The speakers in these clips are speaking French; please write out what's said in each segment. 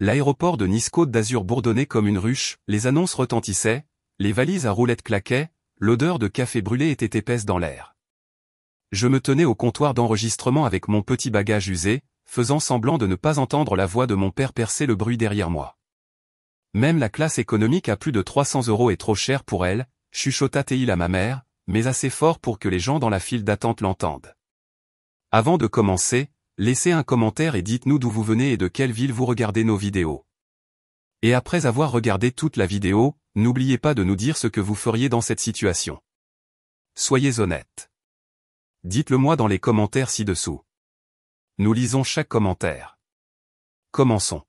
L'aéroport de Nice-Côte d'Azur bourdonnait comme une ruche, les annonces retentissaient, les valises à roulettes claquaient, l'odeur de café brûlé était épaisse dans l'air. Je me tenais au comptoir d'enregistrement avec mon petit bagage usé, faisant semblant de ne pas entendre la voix de mon père percer le bruit derrière moi. Même la classe économique à plus de 300 € est trop chère pour elle, chuchota Théil à ma mère, mais assez fort pour que les gens dans la file d'attente l'entendent. Avant de commencer, laissez un commentaire et dites-nous d'où vous venez et de quelle ville vous regardez nos vidéos. Et après avoir regardé toute la vidéo, n'oubliez pas de nous dire ce que vous feriez dans cette situation. Soyez honnête. Dites-le moi dans les commentaires ci-dessous. Nous lisons chaque commentaire. Commençons.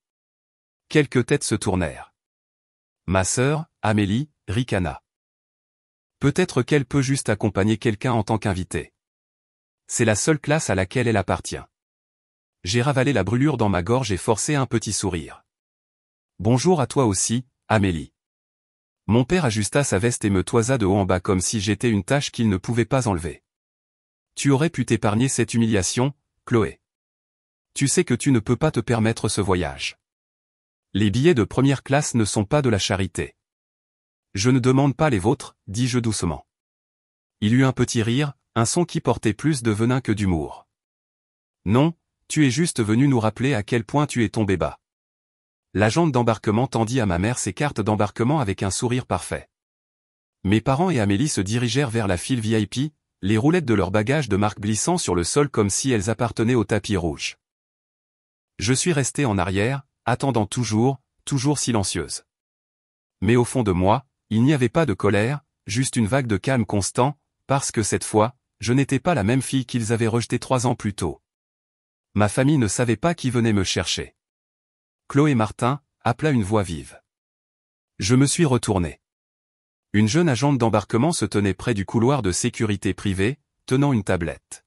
Quelques têtes se tournèrent. Ma sœur, Amélie, ricana. Peut-être qu'elle peut juste accompagner quelqu'un en tant qu'invité. C'est la seule classe à laquelle elle appartient. J'ai ravalé la brûlure dans ma gorge et forcé un petit sourire. Bonjour à toi aussi, Amélie. Mon père ajusta sa veste et me toisa de haut en bas comme si j'étais une tâche qu'il ne pouvait pas enlever. Tu aurais pu t'épargner cette humiliation, Chloé. Tu sais que tu ne peux pas te permettre ce voyage. Les billets de première classe ne sont pas de la charité. Je ne demande pas les vôtres, dis-je doucement. Il eut un petit rire, un son qui portait plus de venin que d'humour. Non, tu es juste venu nous rappeler à quel point tu es tombé bas. L'agente d'embarquement tendit à ma mère ses cartes d'embarquement avec un sourire parfait. Mes parents et Amélie se dirigèrent vers la file VIP, les roulettes de leurs bagages de marque glissant sur le sol comme si elles appartenaient au tapis rouge. Je suis restée en arrière, attendant toujours silencieuse. Mais au fond de moi, il n'y avait pas de colère, juste une vague de calme constant, parce que cette fois, je n'étais pas la même fille qu'ils avaient rejetée 3 ans plus tôt. Ma famille ne savait pas qui venait me chercher. Chloé Martin, appela une voix vive. Je me suis retourné. Une jeune agente d'embarquement se tenait près du couloir de sécurité privée, tenant une tablette.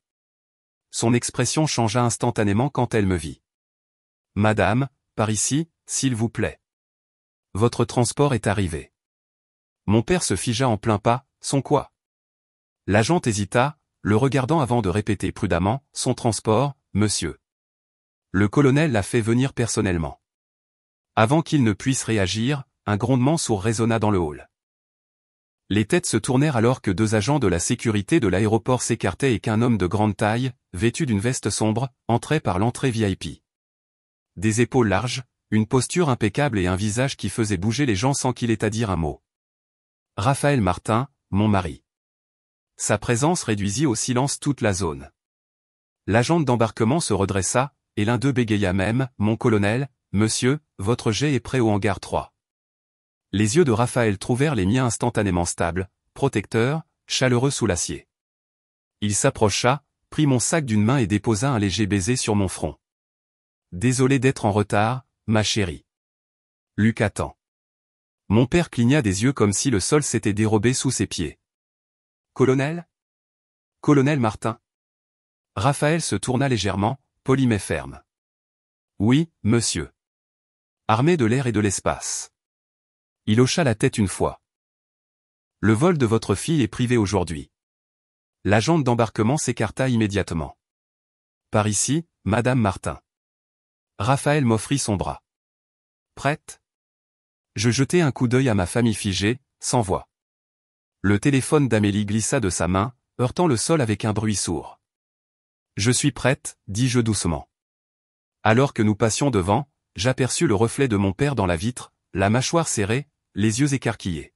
Son expression changea instantanément quand elle me vit. Madame, par ici, s'il vous plaît. Votre transport est arrivé. Mon père se figea en plein pas, son quoi? L'agente hésita, le regardant avant de répéter prudemment, son transport, monsieur. Le colonel l'a fait venir personnellement. Avant qu'il ne puisse réagir, un grondement sourd résonna dans le hall. Les têtes se tournèrent alors que 2 agents de la sécurité de l'aéroport s'écartaient et qu'un homme de grande taille, vêtu d'une veste sombre, entrait par l'entrée VIP. Des épaules larges, une posture impeccable et un visage qui faisait bouger les gens sans qu'il ait à dire un mot. Raphaël Martin, mon mari. Sa présence réduisit au silence toute la zone. L'agente d'embarquement se redressa, et l'un d'eux bégaya même, « Mon colonel, monsieur, votre jet est prêt au hangar 3. » Les yeux de Raphaël trouvèrent les miens instantanément stables, protecteurs, chaleureux sous l'acier. Il s'approcha, prit mon sac d'une main et déposa un léger baiser sur mon front. « Désolé d'être en retard, ma chérie. Luc attend. » Mon père cligna des yeux comme si le sol s'était dérobé sous ses pieds. « Colonel ? Colonel Martin ?» Raphaël se tourna légèrement, poli mais ferme. « Oui, monsieur. Armé de l'air et de l'espace. » Il hocha la tête une fois. « Le vol de votre fille est privé aujourd'hui. » L'agente d'embarquement s'écarta immédiatement. « Par ici, Madame Martin. » Raphaël m'offrit son bras. « Prête ? » Je jetai un coup d'œil à ma famille figée, sans voix. Le téléphone d'Amélie glissa de sa main, heurtant le sol avec un bruit sourd. « Je suis prête, dis-je doucement. » Alors que nous passions devant, j'aperçus le reflet de mon père dans la vitre, la mâchoire serrée, les yeux écarquillés.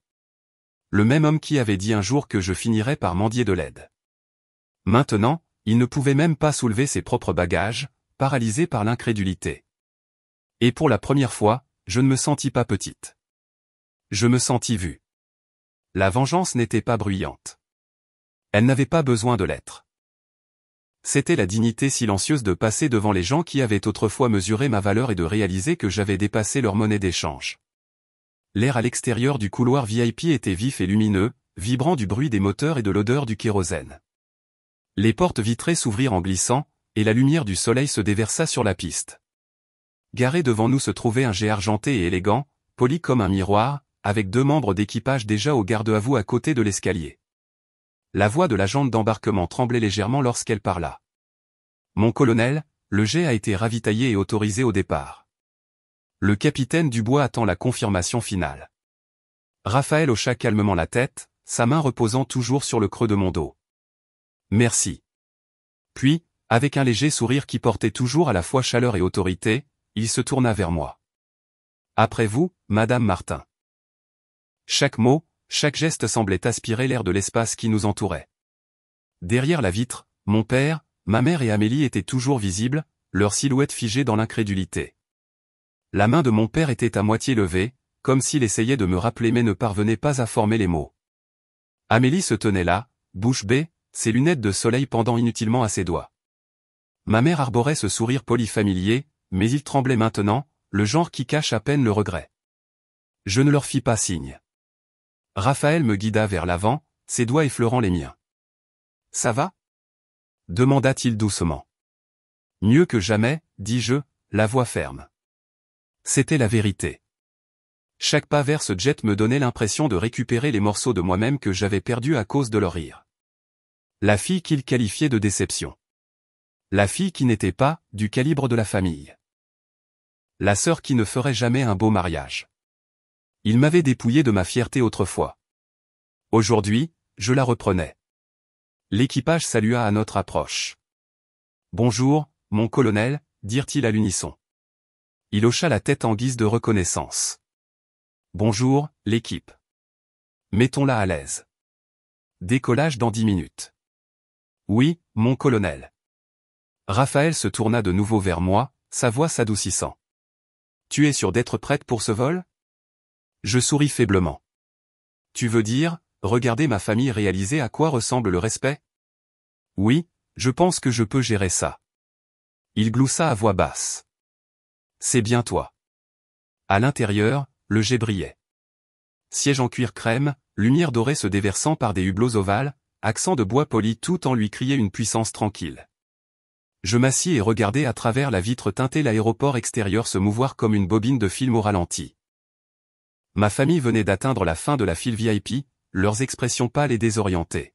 Le même homme qui avait dit un jour que je finirais par mendier de l'aide. Maintenant, il ne pouvait même pas soulever ses propres bagages, paralysé par l'incrédulité. Et pour la première fois, je ne me sentis pas petite. Je me sentis vue. La vengeance n'était pas bruyante. Elle n'avait pas besoin de l'être. C'était la dignité silencieuse de passer devant les gens qui avaient autrefois mesuré ma valeur et de réaliser que j'avais dépassé leur monnaie d'échange. L'air à l'extérieur du couloir VIP était vif et lumineux, vibrant du bruit des moteurs et de l'odeur du kérosène. Les portes vitrées s'ouvrirent en glissant, et la lumière du soleil se déversa sur la piste. Garé devant nous se trouvait un jet argenté et élégant, poli comme un miroir, avec 2 membres d'équipage déjà au garde-à-vous à côté de l'escalier. La voix de l'agente d'embarquement tremblait légèrement lorsqu'elle parla. « Mon colonel, le jet a été ravitaillé et autorisé au départ. » Le capitaine Dubois attend la confirmation finale. Raphaël hocha calmement la tête, sa main reposant toujours sur le creux de mon dos. Merci. Puis, avec un léger sourire qui portait toujours à la fois chaleur et autorité, il se tourna vers moi. Après vous, Madame Martin. Chaque mot, chaque geste semblait aspirer l'air de l'espace qui nous entourait. Derrière la vitre, mon père, ma mère et Amélie étaient toujours visibles, leurs silhouettes figées dans l'incrédulité. La main de mon père était à moitié levée, comme s'il essayait de me rappeler mais ne parvenait pas à former les mots. Amélie se tenait là, bouche bée, ses lunettes de soleil pendant inutilement à ses doigts. Ma mère arborait ce sourire polyfamilier, mais il tremblait maintenant, le genre qui cache à peine le regret. Je ne leur fis pas signe. Raphaël me guida vers l'avant, ses doigts effleurant les miens. « Ça va ?» demanda-t-il doucement. « Mieux que jamais, dis-je, la voix ferme. » C'était la vérité. Chaque pas vers ce jet me donnait l'impression de récupérer les morceaux de moi-même que j'avais perdus à cause de leur rire. La fille qu'il qualifiait de déception. La fille qui n'était pas du calibre de la famille. La sœur qui ne ferait jamais un beau mariage. Il m'avait dépouillé de ma fierté autrefois. Aujourd'hui, je la reprenais. L'équipage salua à notre approche. « Bonjour, mon colonel », dirent-ils à l'unisson. Il hocha la tête en guise de reconnaissance. « Bonjour, l'équipe. Mettons-la à l'aise. Décollage dans 10 minutes. »« Oui, mon colonel. » Raphaël se tourna de nouveau vers moi, sa voix s'adoucissant. « Tu es sûr d'être prête pour ce vol ?» Je souris faiblement. « Tu veux dire, regarder ma famille réaliser à quoi ressemble le respect ? » « Oui, je pense que je peux gérer ça. » Il gloussa à voix basse. « C'est bien toi. » À l'intérieur, le jet brillait. Siège en cuir crème, lumière dorée se déversant par des hublots ovales, accent de bois poli tout en lui criait une puissance tranquille. Je m'assis et regardai à travers la vitre teintée l'aéroport extérieur se mouvoir comme une bobine de film au ralenti. Ma famille venait d'atteindre la fin de la file VIP, leurs expressions pâles et désorientées.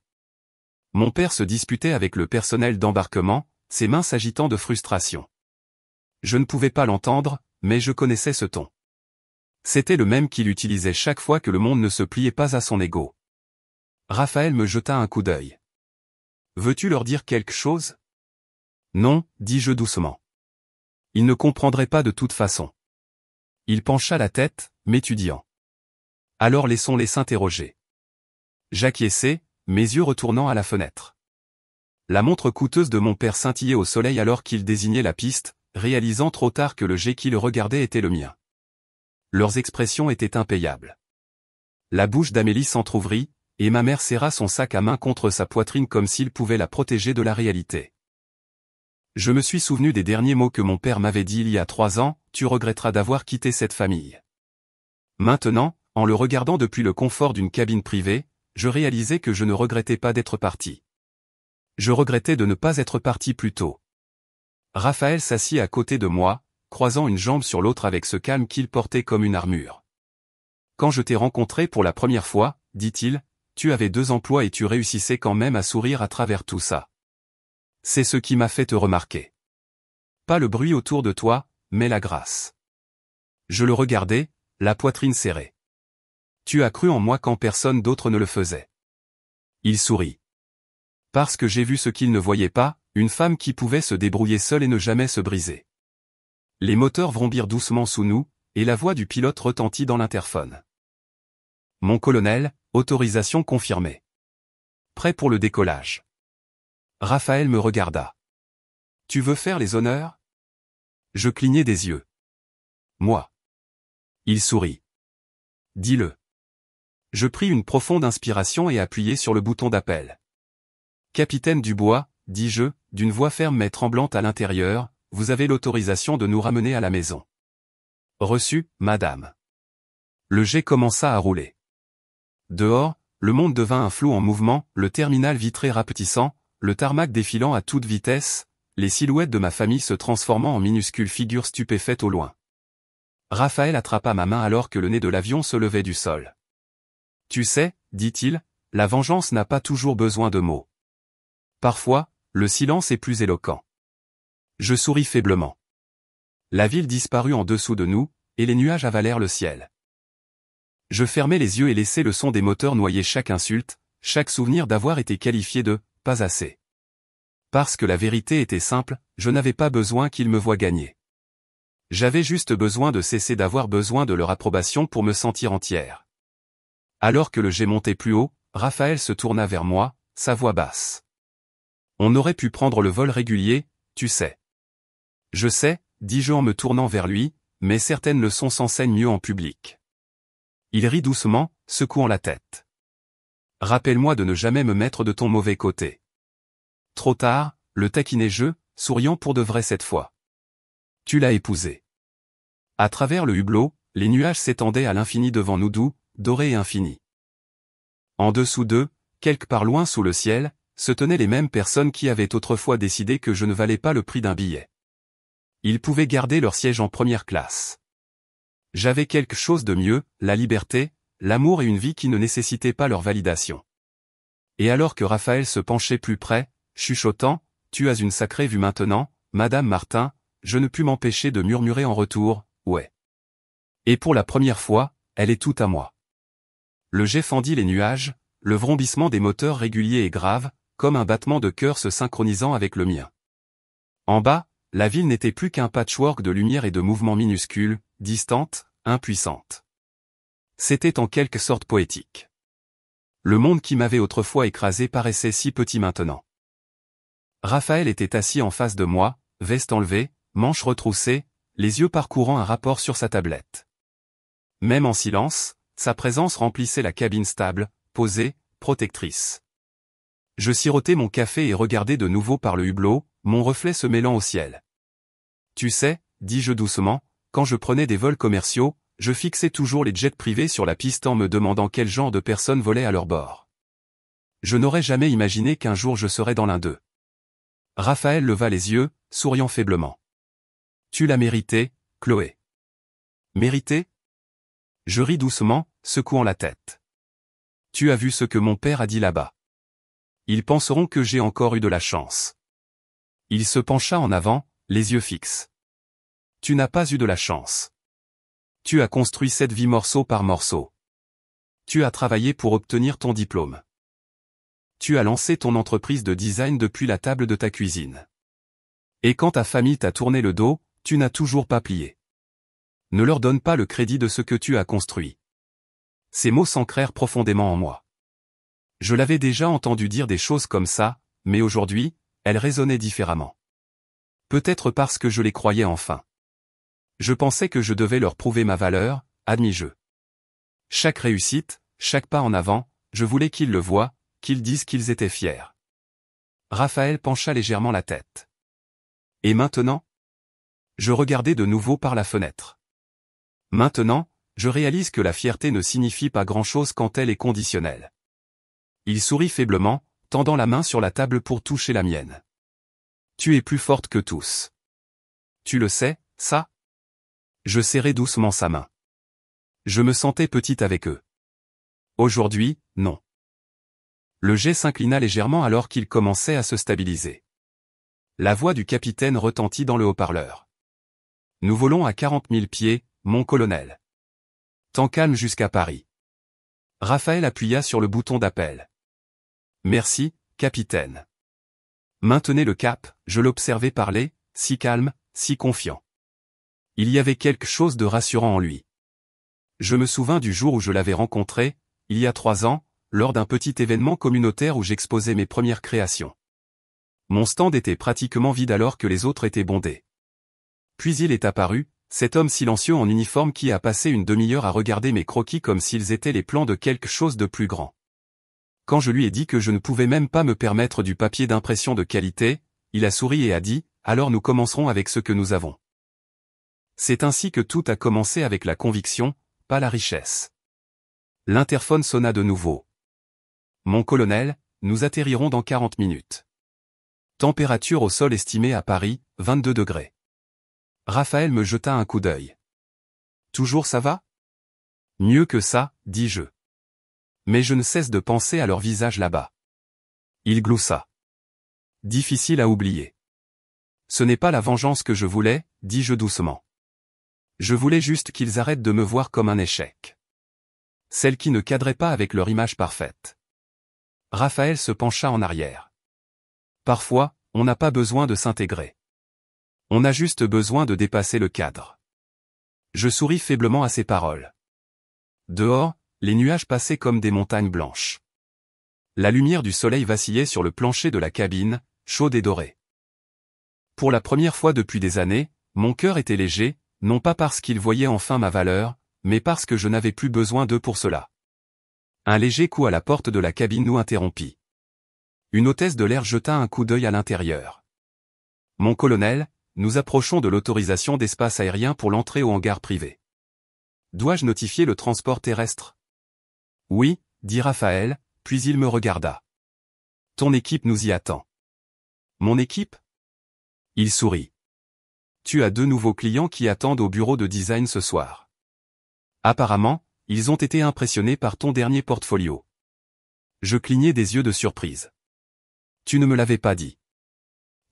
Mon père se disputait avec le personnel d'embarquement, ses mains s'agitant de frustration. Je ne pouvais pas l'entendre, mais je connaissais ce ton. C'était le même qu'il utilisait chaque fois que le monde ne se pliait pas à son ego. Raphaël me jeta un coup d'œil. « Veux-tu leur dire quelque chose ?»« Non, dis-je doucement. Ils ne comprendraient pas de toute façon. » Il pencha la tête, m'étudiant. « Alors laissons-les s'interroger. » J'acquiesçai, mes yeux retournant à la fenêtre. La montre coûteuse de mon père scintillait au soleil alors qu'il désignait la piste, réalisant trop tard que le jet qu'il regardait était le mien. Leurs expressions étaient impayables. La bouche d'Amélie s'entr'ouvrit, et ma mère serra son sac à main contre sa poitrine comme s'il pouvait la protéger de la réalité. Je me suis souvenu des derniers mots que mon père m'avait dit il y a 3 ans, « Tu regretteras d'avoir quitté cette famille. » Maintenant, en le regardant depuis le confort d'une cabine privée, je réalisais que je ne regrettais pas d'être parti. Je regrettais de ne pas être parti plus tôt. Raphaël s'assit à côté de moi, croisant une jambe sur l'autre avec ce calme qu'il portait comme une armure. « Quand je t'ai rencontré pour la première fois, dit-il, tu avais 2 emplois et tu réussissais quand même à sourire à travers tout ça. C'est ce qui m'a fait te remarquer. Pas le bruit autour de toi, mais la grâce. » Je le regardais, la poitrine serrée. « Tu as cru en moi quand personne d'autre ne le faisait. » Il sourit. « Parce que j'ai vu ce qu'il ne voyait pas, une femme qui pouvait se débrouiller seule et ne jamais se briser. » Les moteurs vrombirent doucement sous nous, et la voix du pilote retentit dans l'interphone. « Mon colonel, autorisation confirmée. Prêt pour le décollage. » Raphaël me regarda. « Tu veux faire les honneurs ?» Je clignai des yeux. « Moi. » Il sourit. « Dis-le. » Je pris une profonde inspiration et appuyai sur le bouton d'appel. « Capitaine Dubois, dis-je, d'une voix ferme mais tremblante à l'intérieur, vous avez l'autorisation de nous ramener à la maison. » Reçu, madame. Le jet commença à rouler. Dehors, le monde devint un flou en mouvement, le terminal vitré rapetissant, le tarmac défilant à toute vitesse, les silhouettes de ma famille se transformant en minuscules figures stupéfaites au loin. Raphaël attrapa ma main alors que le nez de l'avion se levait du sol. « Tu sais, dit-il, la vengeance n'a pas toujours besoin de mots. Parfois, le silence est plus éloquent. » Je souris faiblement. La ville disparut en dessous de nous, et les nuages avalèrent le ciel. Je fermai les yeux et laissai le son des moteurs noyer chaque insulte, chaque souvenir d'avoir été qualifié de « pas assez ». Parce que la vérité était simple, je n'avais pas besoin qu'ils me voient gagner. J'avais juste besoin de cesser d'avoir besoin de leur approbation pour me sentir entière. Alors que le jet montait plus haut, Raphaël se tourna vers moi, sa voix basse. On aurait pu prendre le vol régulier, tu sais. Je sais, dis-je en me tournant vers lui, mais certaines leçons s'enseignent mieux en public. Il rit doucement, secouant la tête. Rappelle-moi de ne jamais me mettre de ton mauvais côté. Trop tard, le taquinai-je, souriant pour de vrai cette fois. Tu l'as épousé. À travers le hublot, les nuages s'étendaient à l'infini devant nous doux, dorés et infinis. En dessous d'eux, quelque part loin sous le ciel, se tenaient les mêmes personnes qui avaient autrefois décidé que je ne valais pas le prix d'un billet. Ils pouvaient garder leur siège en première classe. J'avais quelque chose de mieux, la liberté, l'amour et une vie qui ne nécessitaient pas leur validation. Et alors que Raphaël se penchait plus près, chuchotant, « Tu as une sacrée vue maintenant, Madame Martin », je ne pus m'empêcher de murmurer en retour, « Ouais. » Et pour la première fois, elle est toute à moi. Le jet fendit les nuages, le vrombissement des moteurs régulier et grave, comme un battement de cœur se synchronisant avec le mien. En bas, la ville n'était plus qu'un patchwork de lumière et de mouvements minuscules, distante, impuissante. C'était en quelque sorte poétique. Le monde qui m'avait autrefois écrasé paraissait si petit maintenant. Raphaël était assis en face de moi, veste enlevée, manches retroussées, les yeux parcourant un rapport sur sa tablette. Même en silence, sa présence remplissait la cabine stable, posée, protectrice. Je sirotais mon café et regardais de nouveau par le hublot, mon reflet se mêlant au ciel. Tu sais, dis-je doucement, quand je prenais des vols commerciaux, je fixais toujours les jets privés sur la piste en me demandant quel genre de personnes volaient à leur bord. Je n'aurais jamais imaginé qu'un jour je serais dans l'un d'eux. Raphaël leva les yeux, souriant faiblement. Tu l'as mérité, Chloé. Mérité? Je ris doucement, secouant la tête. Tu as vu ce que mon père a dit là-bas. Ils penseront que j'ai encore eu de la chance. Il se pencha en avant, les yeux fixes. Tu n'as pas eu de la chance. Tu as construit cette vie morceau par morceau. Tu as travaillé pour obtenir ton diplôme. Tu as lancé ton entreprise de design depuis la table de ta cuisine. Et quand ta famille t'a tourné le dos, tu n'as toujours pas plié. Ne leur donne pas le crédit de ce que tu as construit. Ces mots s'ancrèrent profondément en moi. Je l'avais déjà entendu dire des choses comme ça, mais aujourd'hui, elles résonnaient différemment. Peut-être parce que je les croyais enfin. Je pensais que je devais leur prouver ma valeur, admis-je. Chaque réussite, chaque pas en avant, je voulais qu'ils le voient, qu'ils disent qu'ils étaient fiers. Raphaël pencha légèrement la tête. Et maintenant? Je regardai de nouveau par la fenêtre. Maintenant, je réalise que la fierté ne signifie pas grand-chose quand elle est conditionnelle. Il sourit faiblement, tendant la main sur la table pour toucher la mienne. Tu es plus forte que tous. Tu le sais, ça? Je serrai doucement sa main. Je me sentais petite avec eux. Aujourd'hui, non. Le jet s'inclina légèrement alors qu'il commençait à se stabiliser. La voix du capitaine retentit dans le haut-parleur. Nous volons à 40 000 pieds, mon colonel. Temps calme jusqu'à Paris. Raphaël appuya sur le bouton d'appel. Merci, capitaine. Maintenez le cap, je l'observais parler, si calme, si confiant. Il y avait quelque chose de rassurant en lui. Je me souvins du jour où je l'avais rencontré, il y a 3 ans, lors d'un petit événement communautaire où j'exposais mes premières créations. Mon stand était pratiquement vide alors que les autres étaient bondés. Puis il est apparu, cet homme silencieux en uniforme qui a passé une demi-heure à regarder mes croquis comme s'ils étaient les plans de quelque chose de plus grand. Quand je lui ai dit que je ne pouvais même pas me permettre du papier d'impression de qualité, il a souri et a dit, « Alors nous commencerons avec ce que nous avons. » C'est ainsi que tout a commencé avec la conviction, pas la richesse. L'interphone sonna de nouveau. Mon colonel, nous atterrirons dans 40 minutes. Température au sol estimée à Paris, 22 degrés. Raphaël me jeta un coup d'œil. Toujours ça va? Mieux que ça, dis-je. Mais je ne cesse de penser à leur visage là-bas. Il gloussa. Difficile à oublier. Ce n'est pas la vengeance que je voulais, dis-je doucement. Je voulais juste qu'ils arrêtent de me voir comme un échec. Celle qui ne cadrait pas avec leur image parfaite. Raphaël se pencha en arrière. Parfois, on n'a pas besoin de s'intégrer. On a juste besoin de dépasser le cadre. Je souris faiblement à ces paroles. Dehors, les nuages passaient comme des montagnes blanches. La lumière du soleil vacillait sur le plancher de la cabine, chaude et dorée. Pour la première fois depuis des années, mon cœur était léger, non pas parce qu'il voyait enfin ma valeur, mais parce que je n'avais plus besoin d'eux pour cela. Un léger coup à la porte de la cabine nous interrompit. Une hôtesse de l'air jeta un coup d'œil à l'intérieur. « Mon colonel, nous approchons de l'autorisation d'espace aérien pour l'entrée au hangar privé. Dois-je notifier le transport terrestre ?» « Oui, » dit Raphaël, puis il me regarda. « Ton équipe nous y attend. »« Mon équipe ?» Il sourit. « Tu as 2 nouveaux clients qui attendent au bureau de design ce soir. Apparemment, ils ont été impressionnés par ton dernier portfolio. » Je clignai des yeux de surprise. « Tu ne me l'avais pas dit. »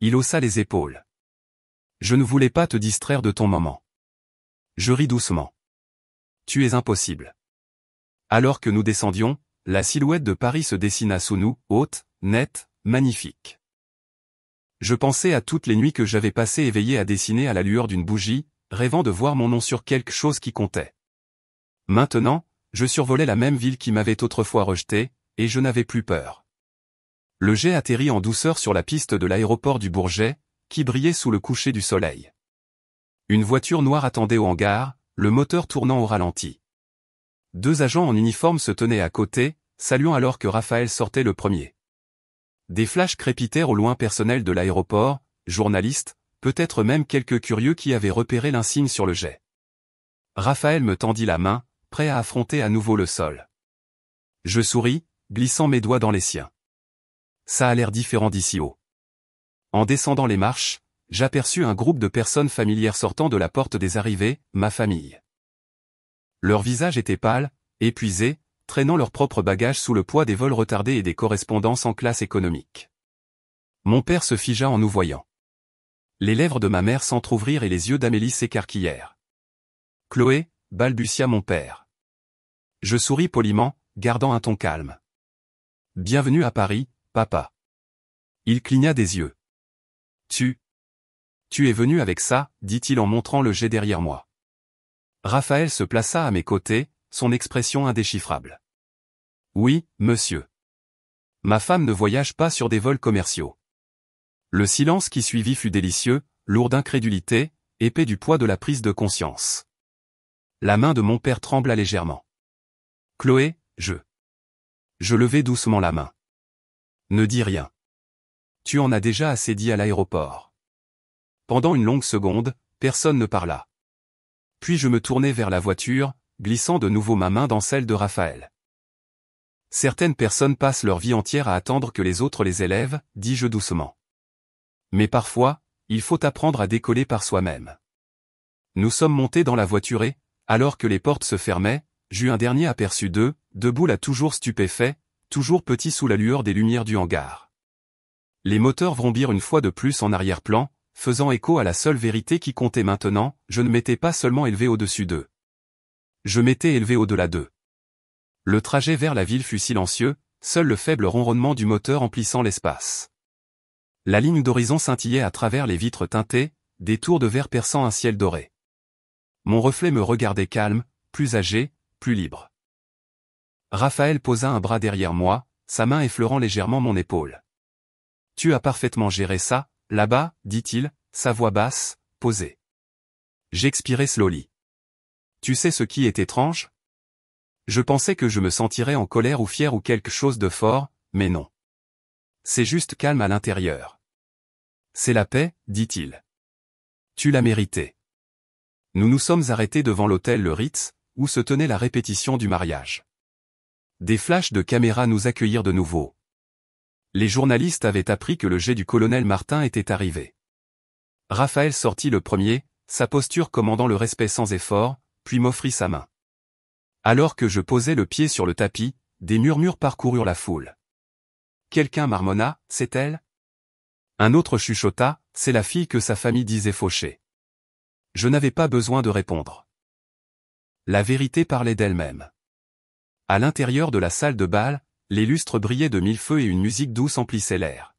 Il haussa les épaules. « Je ne voulais pas te distraire de ton moment. » Je ris doucement. « Tu es impossible. » Alors que nous descendions, la silhouette de Paris se dessina sous nous, haute, nette, magnifique. Je pensais à toutes les nuits que j'avais passées éveillé à dessiner à la lueur d'une bougie, rêvant de voir mon nom sur quelque chose qui comptait. Maintenant, je survolais la même ville qui m'avait autrefois rejeté, et je n'avais plus peur. Le jet atterrit en douceur sur la piste de l'aéroport du Bourget, qui brillait sous le coucher du soleil. Une voiture noire attendait au hangar, le moteur tournant au ralenti. 2 agents en uniforme se tenaient à côté, saluant alors que Raphaël sortait le premier. Des flashs crépitèrent au loin personnel de l'aéroport, journalistes, peut-être même quelques curieux qui avaient repéré l'insigne sur le jet. Raphaël me tendit la main, prêt à affronter à nouveau le sol. Je souris, glissant mes doigts dans les siens. Ça a l'air différent d'ici haut. En descendant les marches, j'aperçus un groupe de personnes familières sortant de la porte des arrivées, ma famille. Leurs visages étaient pâles, épuisés, traînant leurs propres bagages sous le poids des vols retardés et des correspondances en classe économique. Mon père se figea en nous voyant. Les lèvres de ma mère s'entr'ouvrirent et les yeux d'Amélie s'écarquillèrent. « Chloé » balbutia mon père. Je souris poliment, gardant un ton calme. « Bienvenue à Paris, papa. » Il cligna des yeux. « Tu es venu avec ça » dit-il en montrant le jet derrière moi. Raphaël se plaça à mes côtés, son expression indéchiffrable. « Oui, monsieur. Ma femme ne voyage pas sur des vols commerciaux. » Le silence qui suivit fut délicieux, lourd d'incrédulité, épais du poids de la prise de conscience. La main de mon père trembla légèrement. « Chloé, je levai doucement la main. « Ne dis rien. Tu en as déjà assez dit à l'aéroport. » Pendant une longue seconde, personne ne parla. Puis je me tournai vers la voiture, glissant de nouveau ma main dans celle de Raphaël. « Certaines personnes passent leur vie entière à attendre que les autres les élèvent, dis-je doucement. Mais parfois, il faut apprendre à décoller par soi-même. » Nous sommes montés dans la voiture et, alors que les portes se fermaient, j'eus un dernier aperçu d'eux, debout là toujours stupéfaits, toujours petits sous la lueur des lumières du hangar. Les moteurs vrombirent une fois de plus en arrière-plan, faisant écho à la seule vérité qui comptait maintenant, je ne m'étais pas seulement élevé au-dessus d'eux. Je m'étais élevé au-delà d'eux. Le trajet vers la ville fut silencieux, seul le faible ronronnement du moteur emplissant l'espace. La ligne d'horizon scintillait à travers les vitres teintées, des tours de verre perçant un ciel doré. Mon reflet me regardait calme, plus âgé, plus libre. Raphaël posa un bras derrière moi, sa main effleurant légèrement mon épaule. « Tu as parfaitement géré ça, là-bas, » dit-il, sa voix basse, posée. J'expirai slowly. « Tu sais ce qui est étrange ? Je pensais que je me sentirais en colère ou fier ou quelque chose de fort, mais non. C'est juste calme à l'intérieur. C'est la paix, dit-il. Tu l'as mérité. » Nous nous sommes arrêtés devant l'hôtel Le Ritz, où se tenait la répétition du mariage. Des flashs de caméras nous accueillirent de nouveau. Les journalistes avaient appris que le jet du colonel Martin était arrivé. Raphaël sortit le premier, sa posture commandant le respect sans effort, puis m'offrit sa main. Alors que je posais le pied sur le tapis, des murmures parcoururent la foule. Quelqu'un marmonna, « C'est elle ?» Un autre chuchota, « C'est la fille que sa famille disait fauchée. » Je n'avais pas besoin de répondre. La vérité parlait d'elle-même. À l'intérieur de la salle de bal, les lustres brillaient de mille feux et une musique douce emplissait l'air.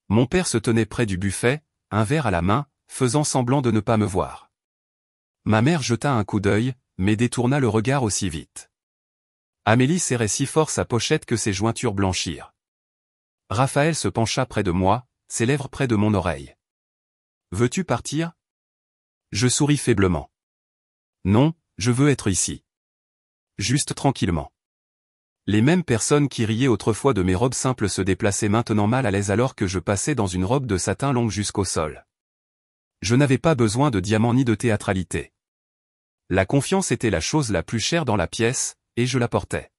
Mon père se tenait près du buffet, un verre à la main, faisant semblant de ne pas me voir. Ma mère jeta un coup d'œil, mais détourna le regard aussi vite. Amélie serrait si fort sa pochette que ses jointures blanchirent. Raphaël se pencha près de moi, ses lèvres près de mon oreille. « Veux-tu partir ?» Je souris faiblement. « Non, je veux être ici. Juste tranquillement. » Les mêmes personnes qui riaient autrefois de mes robes simples se déplaçaient maintenant mal à l'aise alors que je passais dans une robe de satin longue jusqu'au sol. Je n'avais pas besoin de diamants ni de théâtralité. La confiance était la chose la plus chère dans la pièce, et je la portais.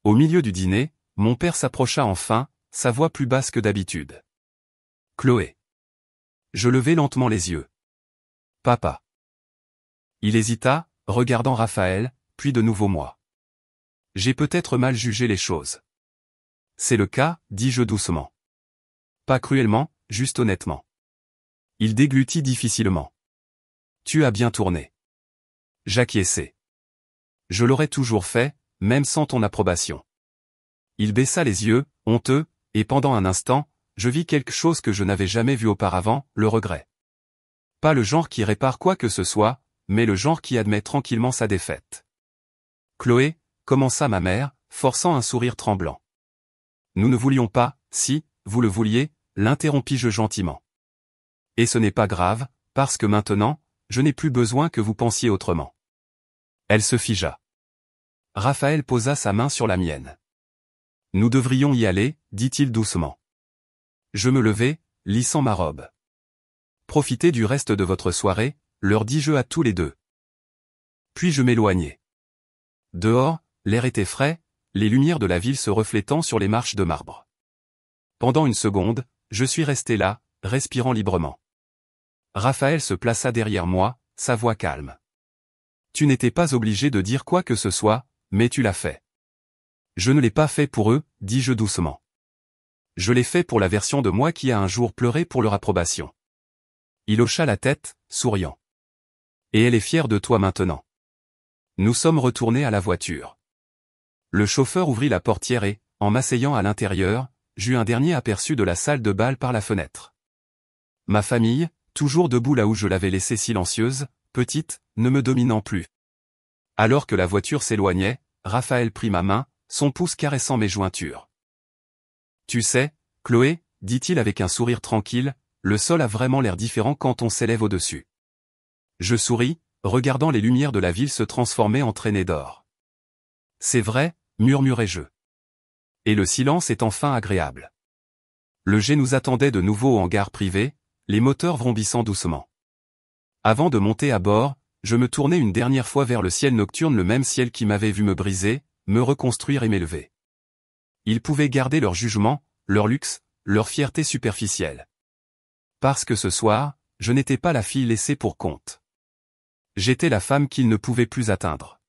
Au milieu du dîner, mon père s'approcha enfin, sa voix plus basse que d'habitude. « Chloé. » Je levai lentement les yeux. « Papa. » Il hésita, regardant Raphaël, puis de nouveau moi. J'ai peut-être mal jugé les choses. C'est le cas, dis-je doucement. Pas cruellement, juste honnêtement. Il déglutit difficilement. Tu as bien tourné. J'acquiesçai. Je l'aurais toujours fait, même sans ton approbation. Il baissa les yeux, honteux, et pendant un instant, je vis quelque chose que je n'avais jamais vu auparavant, le regret. Pas le genre qui répare quoi que ce soit, mais le genre qui admet tranquillement sa défaite. Chloé, commença ma mère, forçant un sourire tremblant. Nous ne voulions pas, si, vous le vouliez, l'interrompis-je gentiment. Et ce n'est pas grave, parce que maintenant, je n'ai plus besoin que vous pensiez autrement. Elle se figea. Raphaël posa sa main sur la mienne. Nous devrions y aller, dit-il doucement. Je me levai, lissant ma robe. Profitez du reste de votre soirée, leur dis-je à tous les deux. Puis je m'éloignai. Dehors, l'air était frais, les lumières de la ville se reflétant sur les marches de marbre. Pendant une seconde, je suis resté là, respirant librement. Raphaël se plaça derrière moi, sa voix calme. Tu n'étais pas obligé de dire quoi que ce soit, mais tu l'as fait. Je ne l'ai pas fait pour eux, dis-je doucement. Je l'ai fait pour la version de moi qui a un jour pleuré pour leur approbation. Il hocha la tête, souriant. Et elle est fière de toi maintenant. Nous sommes retournés à la voiture. Le chauffeur ouvrit la portière et, en m'asseyant à l'intérieur, j'eus un dernier aperçu de la salle de bal par la fenêtre. Ma famille, toujours debout là où je l'avais laissée silencieuse, petite, ne me dominant plus. Alors que la voiture s'éloignait, Raphaël prit ma main, son pouce caressant mes jointures. Tu sais, Chloé, dit-il avec un sourire tranquille, le sol a vraiment l'air différent quand on s'élève au-dessus. Je souris, regardant les lumières de la ville se transformer en traînées d'or. C'est vrai, murmurai-je. Et le silence est enfin agréable. Le jet nous attendait de nouveau au hangar privé, les moteurs vrombissant doucement. Avant de monter à bord, je me tournai une dernière fois vers le ciel nocturne, le même ciel qui m'avait vu me briser, me reconstruire et m'élever. Ils pouvaient garder leur jugement, leur luxe, leur fierté superficielle. Parce que ce soir, je n'étais pas la fille laissée pour compte. J'étais la femme qu'ils ne pouvaient plus atteindre.